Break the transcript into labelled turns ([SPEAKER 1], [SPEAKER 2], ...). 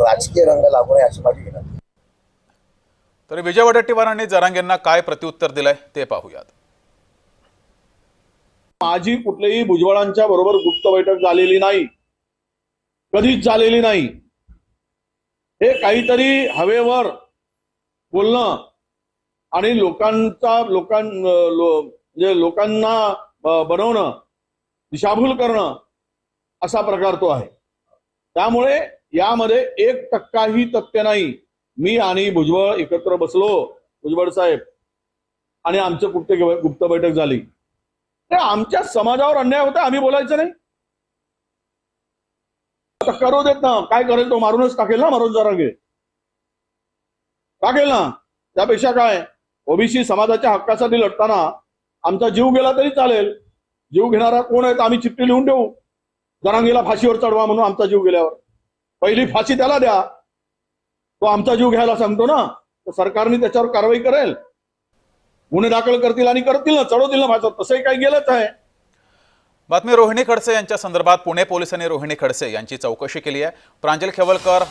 [SPEAKER 1] राजकीय रंग लागू नये अशी माझी विनंती.
[SPEAKER 2] तर विजय वडेट्टीवारांनी जरांगेंना काय प्रत्युत्तर दिलंय ते पाहूयात.
[SPEAKER 3] माझी कुठल्याही भुजबळांच्या बरोबर गुप्त बैठक झालेली नाही, कधीच झालेली नाही. हे काहीतरी हवेवर बोलणं आणि लोकांना बनवणं, दिशाभूल करणं असा प्रकार तो आहे. त्यामुळे यामध्ये 1% तथ्य नाही. मी आणि भुजबळ एकत्र बसलो, भुजबळ साहेब, आणि आमचं गुप्त बैठक झाली. ते आमच्या समाजावर अन्याय होता, आम्ही बोलायचं नाही. आता करू देत ना, काय करेल तो, मारूनच टाकेल ना, मारून जरांगे टाकेल ना. त्यापेक्षा काय, ओबीसी समाजाच्या हक्कासाठी लढताना आमचा जीव गेला तरी चालेल. जीव घेणारा कोण आहे तर आम्ही चिठ्ठी लिहून देऊ, जरांगेला फाशीवर चढवा म्हणून. आमचा जीव गेल्यावर पहिली फाशी त्याला द्या, तो आमचा जीव घ्यायला सांगतो ना, तर सरकारने त्याच्यावर कारवाई करेल, गुन्हे दाखल करतील आणि करतील ना, चढवतील ना भाजप. तसंही काही गेलंच आहे.
[SPEAKER 2] बातमी रोहिणी खडसे यांच्या संदर्भात पुणे पोलिसांनी रोहिणी खडसे यांची चौकशी केली आहे. प्रांजल खेवलकर